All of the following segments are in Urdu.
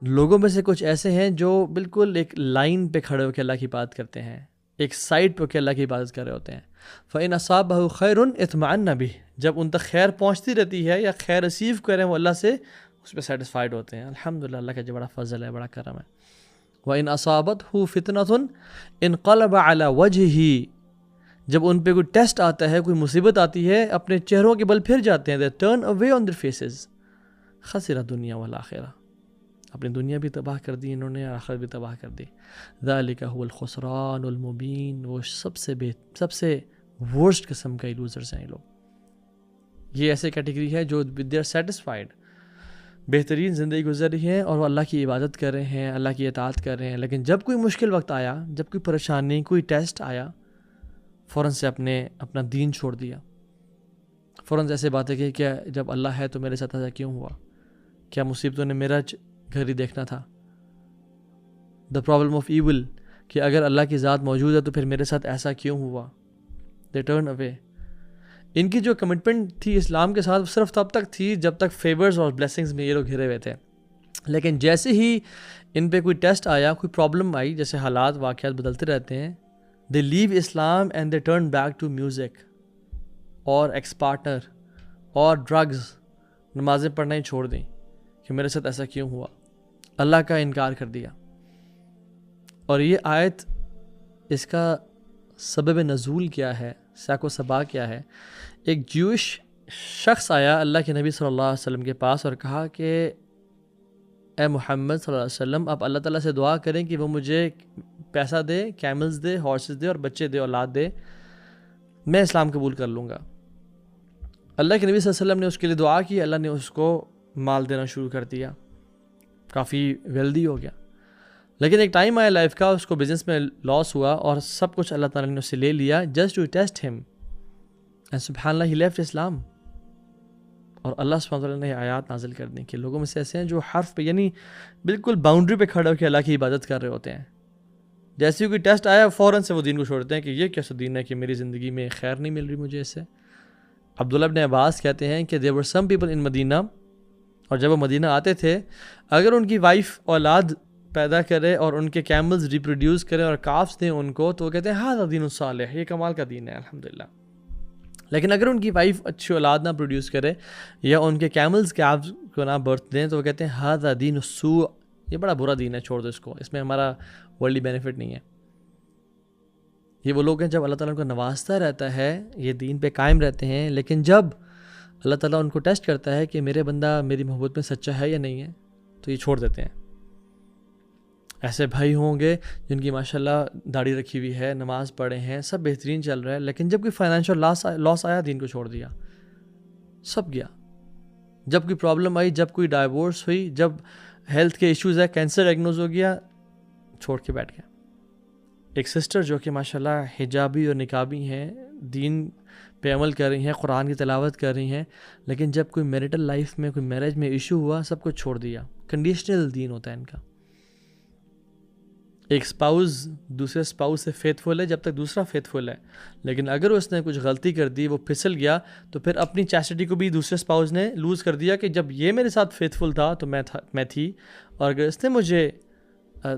لوگوں میں سے کچھ ایسے ہیں جو بالکل ایک لائن پہ کھڑے ہو کے اللہ کی بات کرتے ہیں، ایک سائڈ پہ ہو کے اللہ کی عبادت کر رہے ہوتے ہیں. فَإِنْ أَصَابَهُ خَيْرٌ اطْمَأَنَّ بِهِ، جب ان تک خیر پہنچتی رہتی ہے یا خیر ریسیو کریں وہ اللہ سے، اس پہ سیٹسفائیڈ ہوتے ہیں. الحمدللہ، اللہ کا جو بڑا فضل ہے، بڑا کرم ہے. وَإِنْ أَصَابَتْهُ فِتْنَةٌ انقلب علی وجهه، جب ان پہ کوئی ٹیسٹ آتا ہے، کوئی مصیبت آتی ہے، اپنے چہروں کے بل پھر جاتے ہیں. they turn away on their faces. خسر دنیا والآخرہ، اپنی دنیا بھی تباہ کر دی انہوں نے، آخرت بھی تباہ کر دی. ذالک هو الخسران المبین، وہ سب سے ورسٹ قسم کا لوزرز ہیں لوگ. یہ ایسے کیٹیگری ہے جو دے آر سیٹسفائیڈ، بہترین زندگی گزر رہی ہے اور وہ اللہ کی عبادت کر رہے ہیں، اللہ کی اطاعت کر رہے ہیں. لیکن جب کوئی مشکل وقت آیا، جب کوئی پریشانی، کوئی ٹیسٹ آیا، فوراً سے اپنا دین چھوڑ دیا. فوراً سے ایسے باتیں کہ کیا جب اللہ ہے تو میرے ساتھ ایسا کیوں ہوا؟ کیا مصیبتوں نے میرا گھر ہی دیکھنا تھا؟ دا پرابلم آف ایول، کہ اگر اللہ کی ذات موجود ہے تو پھر میرے ساتھ ایسا کیوں ہوا؟ دے ٹرن اوے. ان کی جو کمٹمنٹ تھی اسلام کے ساتھ صرف تب تک تھی جب تک فیورز اور بلیسنگز میں یہ لوگ گھرے ہوئے تھے. لیکن جیسے ہی ان پہ کوئی ٹیسٹ آیا، کوئی پرابلم آئی، جیسے حالات واقعات بدلتے رہتے ہیں، دے لیو اسلام and the turn back to music اور ایکس پارٹنر اور ڈرگز. نمازیں پڑھنا ہی چھوڑ دیں کہ میرے ساتھ ایسا کیوں ہوا، اللہ کا انکار کر دیا. اور یہ آیت، اس کا سبب نزول کیا ہے، ساق و سبا کیا ہے؟ ایک جوش شخص آیا اللہ کے نبی صلی اللہ علیہ وسلم کے پاس اور کہا کہ اے محمد صلی اللہ علیہ وسلم، آپ اللہ تعالیٰ سے دعا کریں کہ وہ مجھے پیسہ دے، کیملز دے، ہارسز دے اور بچے دے، اولاد دے، میں اسلام قبول کر لوں گا. اللہ کے نبی صلی اللہ علیہ وسلم نے اس کے لیے دعا کی، اللہ نے اس کو مال دینا شروع کر دیا، کافی ویلدی ہو گیا. لیکن ایک ٹائم آیا لائف کا، اس کو بزنس میں لاس ہوا اور سب کچھ اللہ تعالیٰ نے اس سے لے لیا جسٹ ٹو ٹیسٹ ہم. اینڈ سبحان اللہ، ہی لیفٹ اسلام. اور اللہ سبحانہ وتعالیٰ نے آیات نازل کر دیں کہ لوگوں میں سے ایسے ہیں جو حرف پہ، یعنی بالکل باؤنڈری پہ کھڑے ہو کے اللہ کی عبادت کر رہے ہوتے ہیں. جیسے کوئی ٹیسٹ آیا فوراً سے وہ دین کو چھوڑتے ہیں کہ یہ کیسا دین ہے کہ میری زندگی میں خیر نہیں مل رہی مجھے اس سے. عبداللہ ابن عباس کہتے ہیں کہ there were some people in مدینہ، اور جب وہ مدینہ آتے تھے، اگر ان کی وائف اولاد پیدا کرے اور ان کے کیملز ریپروڈیوس کریں اور کافس دیں ان کو، تو وہ کہتے ہیں ہاذا دین صالح، یہ کمال کا دین ہے الحمدللہ. لیکن اگر ان کی وائف اچھی اولاد نہ پروڈیوس کرے یا ان کے کیملز کیبز کو نہ برتھ دیں، تو وہ کہتے ہیں ہاذا دین السوء، یہ بڑا برا دین ہے، چھوڑ دو اس کو، اس میں ہمارا ورلڈلی بینیفٹ نہیں ہے. یہ وہ لوگ ہیں جب اللہ تعالیٰ ان کو نوازتا رہتا ہے، یہ دین پہ قائم رہتے ہیں، لیکن جب اللہ تعالیٰ ان کو ٹیسٹ کرتا ہے کہ میرے بندہ میری محبت میں سچا ہے یا نہیں ہے، تو یہ چھوڑ دیتے ہیں. ایسے بھائی ہوں گے جن کی ماشاءاللہ داڑھی رکھی ہوئی ہے، نماز پڑھے ہیں، سب بہترین چل رہا ہے، لیکن جب کوئی فائنینشیل لاس آیا، دین کو چھوڑ دیا، سب گیا. جب کوئی پرابلم آئی، جب کوئی ڈائیورس ہوئی، جب ہیلتھ کے ایشوز ہے، کینسر ڈائگنوز ہو گیا، چھوڑ کے بیٹھ گیا. ایک سسٹر جو کہ ماشاءاللہ حجابی اور نقابی ہیں، دین پہ عمل کر رہی ہیں، قرآن کی تلاوت کر رہی ہیں، لیکن جب کوئی میریٹل لائف میں، کوئی میرج میں ایشو ہوا، سب کچھ چھوڑ دیا. کنڈیشنل دین ہوتا ہے ان کا. ایک اسپاؤز دوسرے اسپاؤز سے فیتھفل ہے جب تک دوسرا فیتھفل ہے، لیکن اگر اس نے کچھ غلطی کر دی، وہ پھسل گیا، تو پھر اپنی چیسٹی کو بھی دوسرے اسپاؤز نے لوز کر دیا کہ جب یہ میرے ساتھ فیتھفل تھا تو میں تھی، اور اگر اس نے مجھے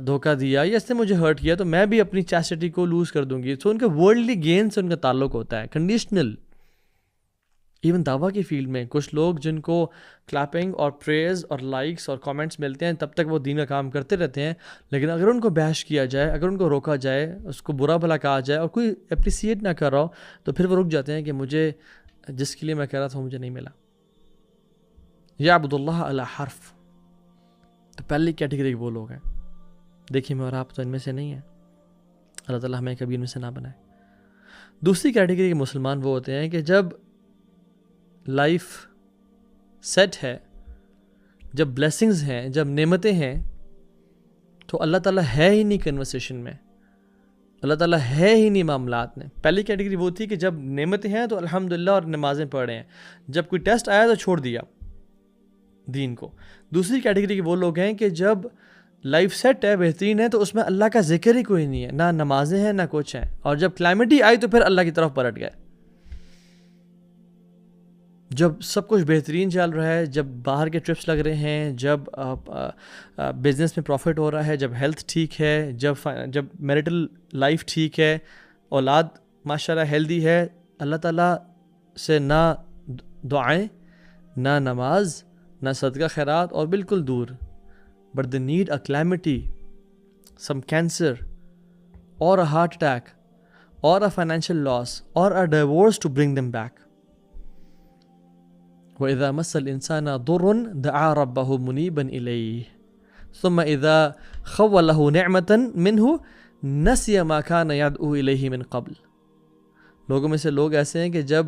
دھوکہ دیا یا اس نے مجھے ہرٹ کیا تو میں بھی اپنی چیسٹی کو لوز کر دوں گی. تو ان کے ورلڈلی گین سے ان کا تعلق ہوتا ہے، کنڈیشنل. ایون دعویٰ کی فیلڈ میں کچھ لوگ جن کو کلیپنگ اور پریز اور لائکس اور کامنٹس ملتے ہیں، تب تک وہ دین کا کام کرتے رہتے ہیں، لیکن اگر ان کو بیش کیا جائے، اگر ان کو روکا جائے، اس کو برا بھلا کہا جائے اور کوئی اپریسیٹ نہ کر رہا ہو، تو پھر وہ رک جاتے ہیں کہ مجھے جس کے لیے میں کہہ رہا تھا مجھے نہیں ملا. یعبد اللہ علی حرف. تو پہلی کیٹیگری وہ لوگ ہیں. دیکھیے میں اور آپ تو ان میں سے نہیں ہیں، اللہ تعالیٰ ہمیں کبھی ان میں سے نہ بنائے. دوسری کیٹیگری کے مسلمان وہ ہوتے ہیں کہ جب لائف سیٹ ہے، جب بلیسنگز ہیں، جب نعمتیں ہیں، تو اللہ تعالیٰ ہے ہی نہیں کنورسیشن میں، اللہ تعالیٰ ہے ہی نہیں معاملات میں. پہلی کیٹیگری وہ تھی کہ جب نعمتیں ہیں تو الحمدللہ اور نمازیں پڑھ رہے ہیں، جب کوئی ٹیسٹ آیا تو چھوڑ دیا دین کو. دوسری کیٹیگری کے وہ لوگ ہیں کہ جب لائف سیٹ ہے، بہترین ہے، تو اس میں اللہ کا ذکر ہی کوئی نہیں ہے، نہ نمازیں ہیں نہ کچھ ہیں، اور جب کلائمیٹی آئی تو پھر اللہ کی طرف پلٹ گئے. جب سب کچھ بہترین چل رہا ہے، جب باہر کے ٹرپس لگ رہے ہیں، جب بزنس میں پروفٹ ہو رہا ہے، جب ہیلتھ ٹھیک ہے، جب میریٹل لائف ٹھیک ہے، اولاد ماشاءاللہ ہیلدی ہے، اللہ تعالیٰ سے نہ دعائیں، نہ نماز، نہ صدقہ خیرات، اور بالکل دور. But they need a calamity, some cancer اور اے ہارٹ اٹیک اور اے فائنینشیل لاس اور a divorce to bring them back. وَإِذَا مَسَّ الْإِنسَانَ ضُرٌّ دَعَا رَبَّهُ مُنِيبًا إِلَيْهِ ثُمَّ إِذَا خَوَّلَهُ نِعْمَةً مِّنْهُ نَسِيَ مَا كَانَ يَدْعُو إِلَيْهِ مِنْ قَبْلِ. لوگوں میں سے لوگ ایسے ہیں کہ جب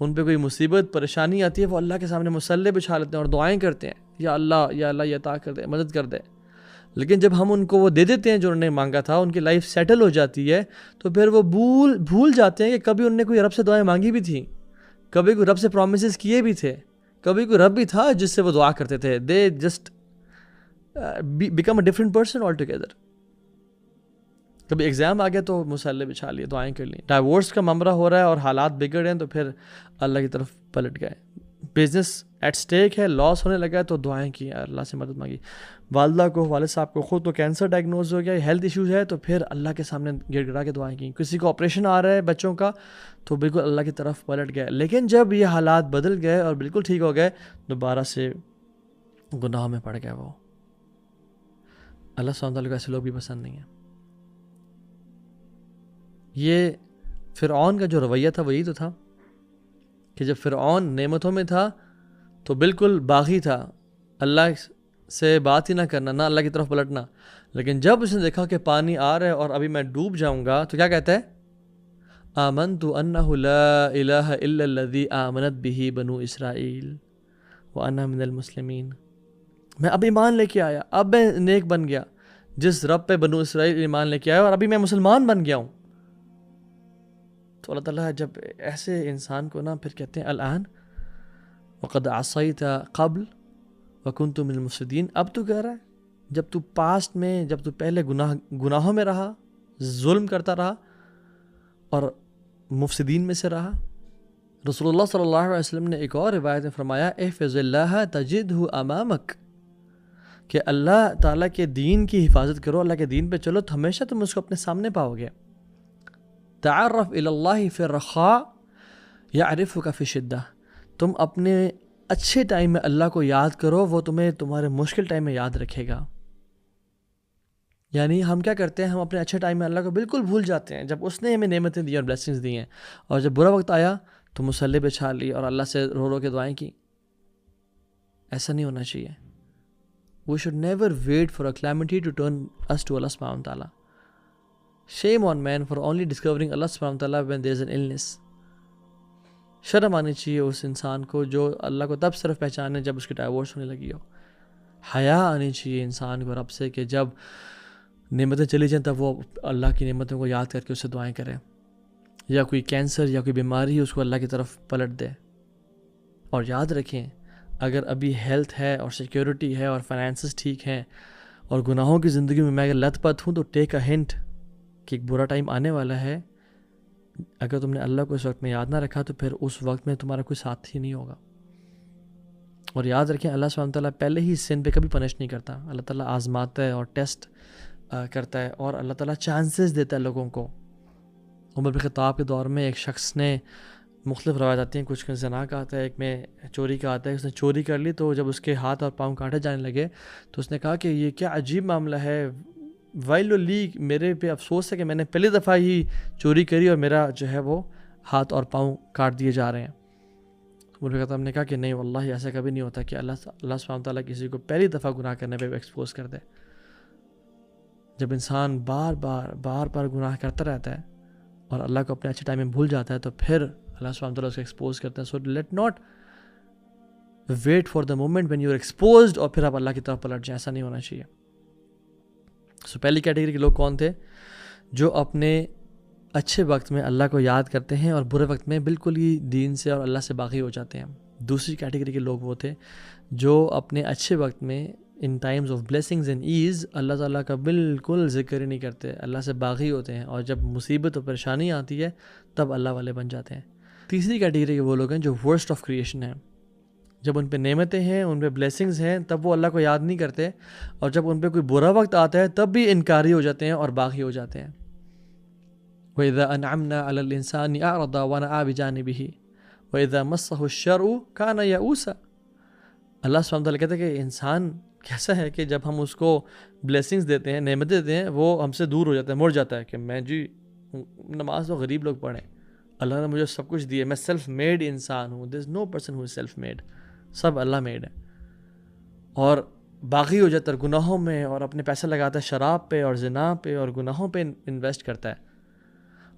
ان پہ کوئی مصیبت پریشانی آتی ہے وہ اللہ کے سامنے مصلے بچھا لیتے ہیں اور دعائیں کرتے ہیں، یا اللہ یہ عطا کر دے، مدد کر دے. لیکن جب ہم ان کو وہ دے دیتے ہیں جو انہوں نے مانگا تھا، ان کی لائف سیٹل ہو جاتی ہے، تو پھر وہ بھول جاتے ہیں کہ کبھی انہوں نے کوئی رب سے دعائیں مانگی بھی تھیں، کبھی کوئی رب سے پرومسز کیے بھی تھے، کبھی کوئی رب بھی تھا جس سے وہ دعا کرتے تھے. They just become a different person all together. کبھی ایگزام آ گیا تو مصالحے بچھا لیے، دعائیں کر لیں. ڈائیورس کا معاملہ ہو رہا ہے اور حالات بگڑ ہیں تو پھر اللہ کی طرف پلٹ گئے. بزنس ایٹ سٹیک ہے، لاس ہونے لگا ہے تو دعائیں کی، اللہ سے مدد مانگی. والدہ کو، والد صاحب کو خود کو کینسر ڈائگنوز ہو گیا، ہیلتھ ایشوز ہے تو پھر اللہ کے سامنے گڑ گڑا کے دعائیں کی. کسی کو آپریشن آ رہا ہے بچوں کا تو بالکل اللہ کی طرف پلٹ گئے. لیکن جب یہ حالات بدل گئے اور بالکل ٹھیک ہو گئے، دوبارہ سے گناہ میں پڑ گئے. وہ اللہ سبحانہ وتعالیٰ کو ایسے لوگ بھی پسند نہیں ہیں. یہ فرعون کا جو رویہ تھا وہی تو تھا کہ جب فرعون نعمتوں میں تھا تو بالکل باغی تھا، اللہ سے بات ہی نہ کرنا، نہ اللہ کی طرف پلٹنا. لیکن جب اس نے دیکھا کہ پانی آ رہا ہے اور ابھی میں ڈوب جاؤں گا تو کیا کہتا ہے؟ آمنت انہ لا الہ الا الذی آمنت بہ بنو اسرائیل وانا من المسلمین. میں اب ایمان لے کے آیا، اب میں نیک بن گیا، جس رب پہ بنو اسرائیل ایمان لے کے آیا، اور ابھی میں مسلمان بن گیا ہوں. تو اللہ تعالیٰ جب ایسے انسان کو پھر کہتے ہیں الآن وقد عصیت قبل وکنت من المفسدین. اب تو کہہ رہا ہے جب تو پاسٹ میں، جب تو پہلے گناہوں میں رہا، ظلم کرتا رہا اور مفسدین میں سے رہا. رسول اللہ صلی اللہ علیہ وسلم نے ایک اور روایت میں فرمایا احفظ اللہ تجدہ امامک، کہ اللہ تعالیٰ کے دین کی حفاظت کرو، اللہ کے دین پہ چلو تو ہمیشہ تم اس کو اپنے سامنے پاؤ گے. تعرف الی اللہ فی الرخاء یعرفک فی الشدہ. تم اپنے اچھے ٹائم میں اللہ کو یاد کرو، وہ تمہیں تمہارے مشکل ٹائم میں یاد رکھے گا. یعنی ہم کیا کرتے ہیں، ہم اپنے اچھے ٹائم میں اللہ کو بالکل بھول جاتے ہیں جب اس نے ہمیں نعمتیں دی اور بلیسنگز دی ہیں، اور جب برا وقت آیا تو مصلی پہ چھا لی اور اللہ سے رو رو کے دعائیں کی. ایسا نہیں ہونا چاہیے. We should never wait for a calamity to turn us to Allah subhanahu wa ta'ala. Shame on man for only discovering Allah subhanahu wa ta'ala when there is an illness. شرم آنی چاہیے اس انسان کو جو اللہ کو تب صرف پہچانے جب اس کی ڈائیورس ہونے لگی ہو. حیا آنی چاہیے انسان کو رب سے کہ جب نعمتیں چلی جائیں تب وہ اللہ کی نعمتوں کو یاد کر کے اس سے دعائیں کرے. یا کوئی کینسر یا کوئی بیماری اس کو اللہ کی طرف پلٹ دے. اور یاد رکھیں اگر ابھی ہیلتھ ہے اور سیکیورٹی ہے اور فائنینسز ٹھیک ہیں اور گناہوں کی زندگی میں اگر لت پت ہوں تو ٹیک اے ہنٹ کہ ایک برا ٹائم آنے والا ہے. اگر تم نے اللہ کو اس وقت میں یاد نہ رکھا تو پھر اس وقت میں تمہارا کوئی ساتھ ہی نہیں ہوگا. اور یاد رکھیں اللہ سبحانہ تعالیٰ پہلے ہی سن پہ کبھی پنش نہیں کرتا. اللہ تعالیٰ آزماتا ہے اور ٹیسٹ کرتا ہے، اور اللہ تعالیٰ چانسز دیتا ہے لوگوں کو. عمر بن خطاب کے دور میں ایک شخص نے، مختلف روایت آتی ہیں، کچھ میں زنا کا آتا ہے، ایک میں چوری کا آتا ہے. اس نے چوری کر لی تو جب اس کے ہاتھ اور پاؤں کاٹے جانے لگے تو اس نے کہا کہ یہ کیا عجیب معاملہ ہے، ویل لی، میرے پہ افسوس ہے کہ میں نے پہلی دفعہ ہی چوری کری اور میرا جو ہے وہ ہاتھ اور پاؤں کاٹ دیے جا رہے ہیں. عمر بن خطاب نے کہا کہ نہیں واللہ ایسا کبھی نہیں ہوتا کہ اللہ سبحانہ تعالیٰ کسی کو پہلی دفعہ گناہ کرنے پہ ایکسپوز کر دے. جب انسان بار بار گناہ کرتا رہتا ہے اور اللہ کو اپنے اچھے ٹائم میں بھول جاتا ہے تو پھر اللہ سبحانہ تعالیٰ اس کو ایکسپوز کرتے ہیں. So let not wait for the moment when you are exposed اور پھر آپ اللہ کی طرف پلٹ جائیں. ایسا نہیں ہونا چاہیے. سو پہلی کیٹیگری کے لوگ کون تھے؟ جو اپنے اچھے وقت میں اللہ کو یاد کرتے ہیں اور برے وقت میں بالکل ہی دین سے اور اللہ سے باغی ہو جاتے ہیں. دوسری کیٹیگری کے لوگ وہ تھے جو اپنے اچھے وقت میں in times of blessings and as اللہ تعالیٰ کا بالکل ذکر ہی نہیں کرتے، اللہ سے باغی ہوتے ہیں، اور جب مصیبت و پریشانی آتی ہے تب اللہ والے بن جاتے ہیں. تیسری کیٹیگری کے وہ لوگ ہیں جو ورسٹ آف کریشن ہیں. جب ان پہ نعمتیں ہیں، ان پہ بلیسنگز ہیں، تب وہ اللہ کو یاد نہیں کرتے، اور جب ان پہ کوئی برا وقت آتا ہے تب بھی انکاری ہو جاتے ہیں اور باغی ہو جاتے ہیں. وَإِذَا أَنْعَمْنَا عَلَى الْإِنسَانِ أَعْرَضَ وَنَأَىٰ بِجَانِبِهِ وَإِذَا مَسَّهُ الشَّرُّ كَانَ يَئُوسًا. اللہ سبحانہ وتعالیٰ کہتے ہیں کہ انسان کیسا ہے کہ جب ہم اس کو بلیسنگز دیتے ہیں، نعمتیں دیتے ہیں، وہ ہم سے دور ہو جاتا ہے، مڑ جاتا ہے کہ میں جی نماز تو غریب لوگ پڑھیں، اللہ نے مجھے سب کچھ دیا، میں سیلف میڈ انسان ہوں. There is no person who is self made, سب اللہ میڈ ہے. اور باغی ہو جاتا ہے گناہوں میں، اور اپنے پیسے لگاتا ہے شراب پہ اور زنا پہ اور گناہوں پہ انویسٹ کرتا ہے.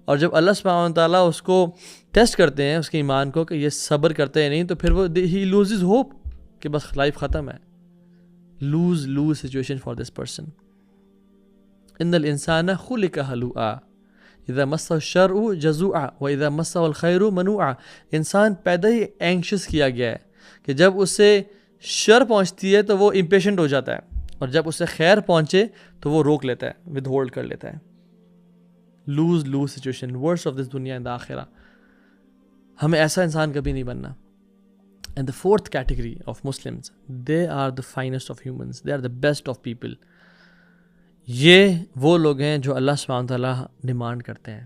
اور جب اللہ سبحانہ تعالیٰ اس کو ٹیسٹ کرتے ہیں اس کے ایمان کو کہ یہ صبر کرتے ہیں نہیں، تو پھر وہ ہی لوزز ہوپ کہ بس لائف ختم ہے. Lose situation for this person. ان الانسان خلق ہلوعا اذا مسہ الشر جزوعا واذا مسہ الخیر منوعا. انسان پیدا ہی اینکشس کیا گیا ہے کہ جب اسے شر پہنچتی ہے تو وہ امپیشنٹ ہو جاتا ہے، اور جب اسے خیر پہنچے تو وہ روک لیتا ہے، ود ہولڈ کر لیتا ہے. Lose situation, worst of this دنیا اینڈ آخرہ. ہمیں ایسا انسان کبھی نہیں بننا. And the fourth category of Muslims, they are the finest of humans. They are the best of people. یہ وہ لوگ ہیں جو اللہ سبحانہ تعالیٰ ڈیمانڈ کرتے ہیں.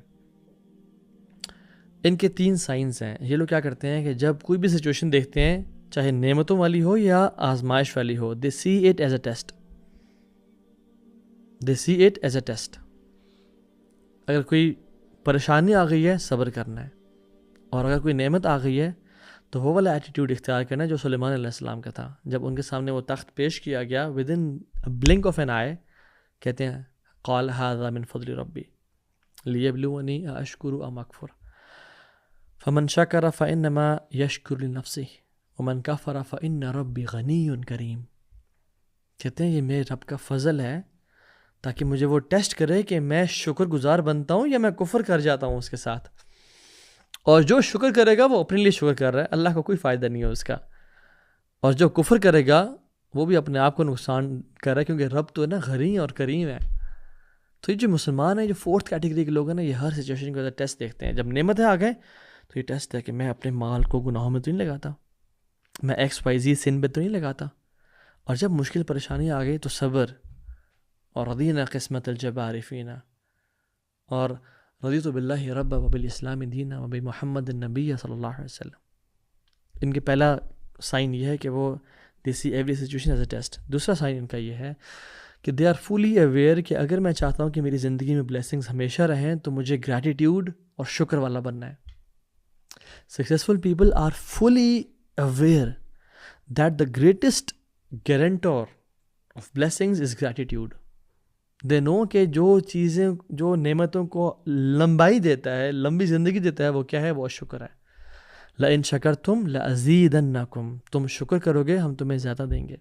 ان کے 3 سائنز ہیں. یہ لوگ کیا کرتے ہیں کہ جب کوئی بھی سچویشن دیکھتے ہیں، چاہے نعمتوں والی ہو یا آزمائش والی ہو، they see it as a test. They see it as a test. اگر کوئی پریشانی آ گئی ہے، صبر کرنا ہے، اور اگر کوئی نعمت آ گئی ہے تو وہ والا ایٹیٹیوڈ اختیار کرنا جو سلیمان علیہ السلام کا تھا. جب ان کے سامنے وہ تخت پیش کیا گیا، ودن بلنک آف این آئے، کہتے ہیں قال ھذا من فضل ربی لیبلونی اشکر ام اکفر فمن شکر فانما یشکر لنفسہ ومن کفر فان ربی غنی کریم. کہتے ہیں یہ میرے رب کا فضل ہے تاکہ مجھے وہ ٹیسٹ کرے کہ میں شکر گزار بنتا ہوں یا میں کفر کر جاتا ہوں اس کے ساتھ. اور جو شکر کرے گا وہ اپنے لیے شکر کر رہا ہے، اللہ کو کوئی فائدہ نہیں ہے اس کا. اور جو کفر کرے گا وہ بھی اپنے آپ کو نقصان کر رہا ہے، کیونکہ رب تو ہے نا غنی اور کریم ہے. تو یہ جو مسلمان ہیں، جو 4th کیٹیگری کے لوگ ہیں نا، یہ ہر سچویشن کو ٹیسٹ دیکھتے ہیں. جب نعمتیں آ گئے تو یہ ٹیسٹ ہے کہ میں اپنے مال کو گناہوں میں تو نہیں لگاتا، میں XYZ سن پہ تو نہیں لگاتا. اور جب مشکل پریشانی آ گئی تو صبر. اور رضینا قسمت الجبار فینا، اور رضیت باللہ رب وبالاسلام دینا وبمحمد النبی صلی اللہ علیہ وسلم. ان کے پہلا سائن یہ ہے کہ وہ they see every situation as a test. دوسرا سائن ان کا یہ ہے کہ دے آر فلی اویئر کہ اگر میں چاہتا ہوں کہ میری زندگی میں بلیسنگز ہمیشہ رہیں تو مجھے گریٹیٹیوڈ اور شکر والا بننا ہے. Successful people are fully aware that the greatest guarantor of blessings is gratitude. They know کہ جو چیزیں، جو نعمتوں کو لمبائی دیتا ہے، لمبی زندگی دیتا ہے، وہ کیا ہے؟ وہ شکر ہے. لَإِن شَكَرْتُمْ لَأَزِيدَنَّكُمْ. تم شکر کرو گے ہم تمہیں زیادہ دیں گے.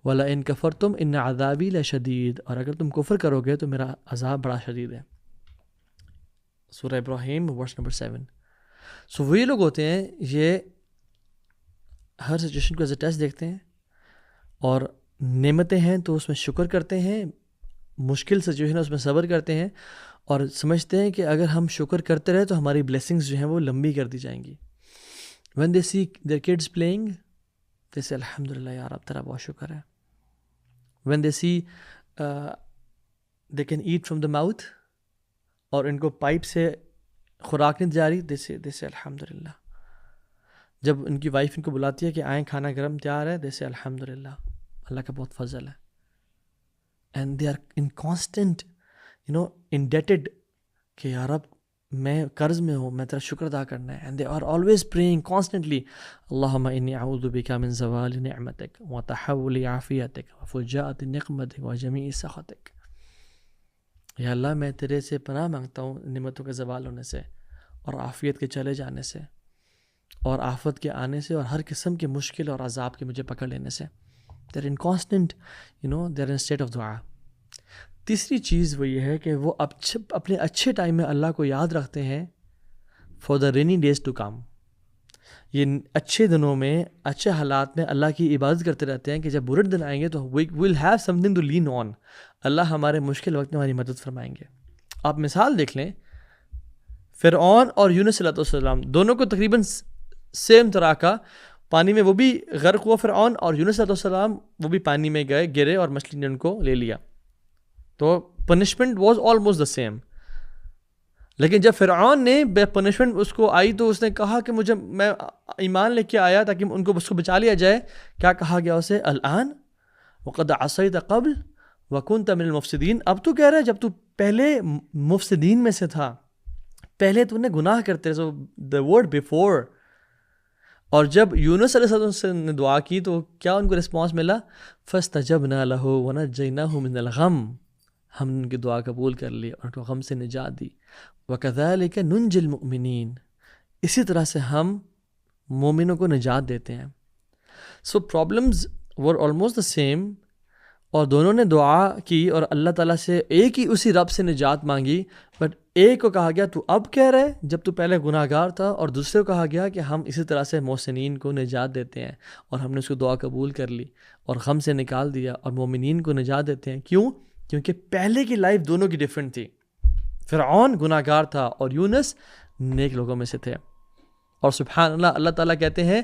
وَلَإِن كَفَرْتُمْ إِنَّ عَذَابِي لَشَدِيدٌ. اور اگر تم کفر کرو گے تو میرا عذاب بڑا شدید ہے. سورہ ابراہیم ورس نمبر 7. سو وہی لوگ ہوتے ہیں، یہ ہر سچویشن کو ایز اے ٹیسٹ دیکھتے ہیں، اور نعمتیں ہیں تو اس میں شکر کرتے ہیں، مشکل سچویشن ہے اس میں صبر کرتے ہیں، اور سمجھتے ہیں کہ اگر ہم شکر کرتے رہے تو ہماری بلیسنگز جو ہیں وہ لمبی کر دی جائیں گی. when they see their kids playing they say الحمدللہ یار اب تیرا بہت شکر ہے. when they see they can eat from the mouth، اور ان کو پائپ سے خوراک نہیں جا رہی، they say الحمدللہ. جب ان کی وائف ان کو بلاتی ہے کہ آئیں کھانا گرم تیار ہے، they say الحمدللہ، اللہ کا بہت فضل ہے. and they are in constant indebted کہ یا رب میں قرض میں ہوں، میں تیرا شکر ادا کرنا ہے. and they are always praying constantly اللہم انی اعوذ بک من زوال نعمتک وتحول عافیتک وفجاءۃ نقمتک وجمیع سخطک. یا اللہ میں تیرے سے پناہ مانگتا ہوں نعمتوں کے زوال ہونے سے، اور عافیت کے چلے جانے سے، اور آفت کے آنے سے، اور ہر قسم کے مشکل اور عذاب کے مجھے پکڑ لینے سے. they're in constant they're in a state of دعا. تیسری چیز وہ یہ ہے کہ وہ اپنے اچھے ٹائم میں اللہ کو یاد رکھتے ہیں for the rainy days to come. یہ اچھے دنوں میں، اچھے حالات میں اللہ کی عبادت کرتے رہتے ہیں کہ جب برے دن آئیں گے تو we will have something to lean on. اللہ ہمارے مشکل وقت میں ہماری مدد فرمائیں گے. آپ مثال دیکھ لیں فرعون اور یونس علیہ السلام دونوں کو تقریباً سیم طرح کا پانی میں وہ بھی غرق ہوا فرعون، اور یونس علیہ السلام وہ بھی پانی میں گرے اور مچھلی نے ان کو لے لیا. تو punishment was almost the same. لیکن جب فرعون نے بے پنشمنٹ اس کو آئی تو اس نے کہا کہ میں ایمان لے کے آیا تاکہ ان کو اس کو بچا لیا جائے. کیا کہا گیا اسے؟ الآن وقد عصیت قبل وکنت من المفسدین. اب تو کہہ رہا ہے جب تو پہلے مفسدین میں سے تھا، پہلے تو نے گناہ کرتے. سو دا ورڈ بیفور. اور جب یونس علیہ السلام نے دعا کی تو کیا ان کو رسپانس ملا؟ فاستجبنا له ونجیناہ من الغم. ہم نے ان کی دعا قبول کر لی اور ان کو غم سے نجات دی. وَكَذَلِكَ نُنْجِ الْمُؤْمِنِينَ. اسی طرح سے ہم مومنوں کو نجات دیتے ہیں. So problems were almost the same, اور دونوں نے دعا کی اور اللہ تعالیٰ سے ایک ہی اسی رب سے نجات مانگی. بٹ ایک کو کہا گیا تو اب کہہ رہے جب تو پہلے گناہ گار تھا، اور دوسرے کو کہا گیا کہ ہم اسی طرح سے محسنین کو نجات دیتے ہیں، اور ہم نے اس کو دعا قبول کر لی اور غم سے نکال دیا اور مومنین کو نجات دیتے ہیں. کیوں؟ کیونکہ پہلے کی لائف دونوں کی ڈیفرنٹ تھی. فرعون گناہ گار تھا اور یونس نیک لوگوں میں سے تھے. اور سبحان اللہ، اللہ تعالیٰ کہتے ہیں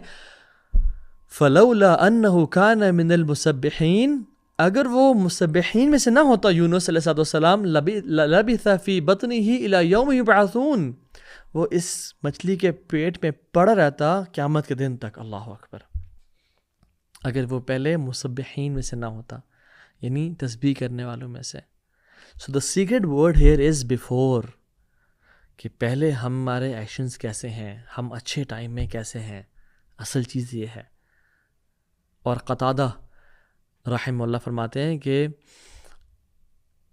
فَلَوْلَا أَنَّهُ كَانَ مِنَ الْمُسَبِّحِينَ. اگر وہ مسبحین میں سے نہ ہوتا یونس علیہ السلام، لَبِثَ فِي بَطْنِهِ إِلَى يَوْمِ يُبْعَثُونَ. وہ اس مچھلی کے پیٹ میں پڑا رہتا قیامت کے دن تک. اللہ اکبر. اگر وہ پہلے مسبحین میں سے نہ ہوتا، یعنی تسبیح کرنے والوں میں سے. So the secret word here is before, کہ پہلے ہمارے ایکشنز کیسے ہیں، ہم اچھے ٹائم میں کیسے ہیں. اصل چیز یہ ہے. اور قتادہ رحمہ اللہ فرماتے ہیں کہ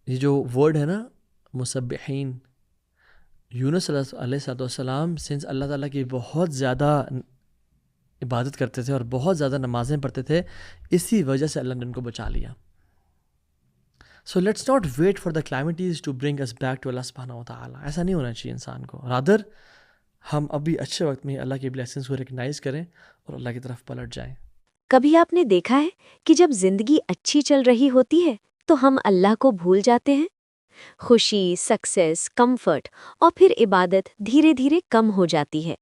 یہ جو ورڈ ہے نا مسبحین، یونس علیہ السلام سنس اللہ تعالیٰ کی بہت زیادہ عبادت کرتے تھے اور بہت زیادہ نمازیں پڑھتے تھے، اسی وجہ سے اللہ نے ان کو بچا لیا. So let's not wait for the calamities to bring us back to Allah subhanahu wa ta'ala. ایسا نہیں ہونا چاہیے انسان کو. رادر ہم ابھی اچھے وقت میں اللہ کی بلیسنگز کو ریکگنائز کریں اور اللہ کی طرف پلٹ جائیں. کبھی آپ نے دیکھا ہے کہ جب زندگی اچھی چل رہی ہوتی ہے تو ہم اللہ کو بھول جاتے ہیں؟ خوشی، سکسیس، کمفرٹ اور پھر عبادت دھیرے دھیرے کم ہو جاتی ہے.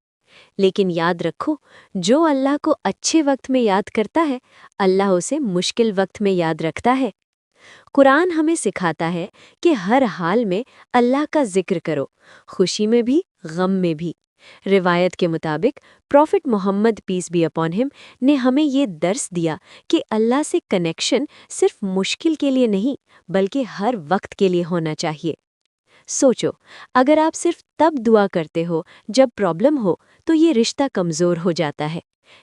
لیکن یاد رکھو، جو اللہ کو اچھے وقت میں یاد کرتا ہے، اللہ اسے مشکل وقت میں یاد رکھتا ہے. قرآن ہمیں سکھاتا ہے کہ ہر حال میں اللہ کا ذکر کرو، خوشی میں بھی، غم میں بھی. روایت کے مطابق prophet Muhammad peace be upon ہم نے ہمیں یہ درس دیا کہ اللہ سے کنیکشن صرف مشکل کے لیے نہیں بلکہ ہر وقت کے لیے ہونا چاہیے. سوچو، اگر آپ صرف تب دعا کرتے ہو جب پرابلم ہو تو یہ رشتہ کمزور ہو جاتا ہے.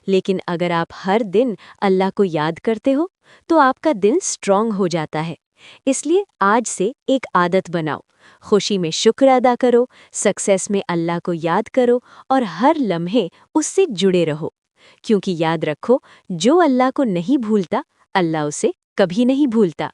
لیکن اگر آپ ہر دن اللہ کو یاد کرتے ہو تو آپ کا دل اسٹرانگ ہو جاتا ہے. اس لیے آج سے ایک عادت بناؤ، خوشی میں شکر ادا کرو، سکسیس میں اللہ کو یاد کرو اور ہر لمحے اس سے جڑے رہو. کیونکہ یاد رکھو، جو اللہ کو نہیں بھولتا اللہ اسے کبھی نہیں بھولتا.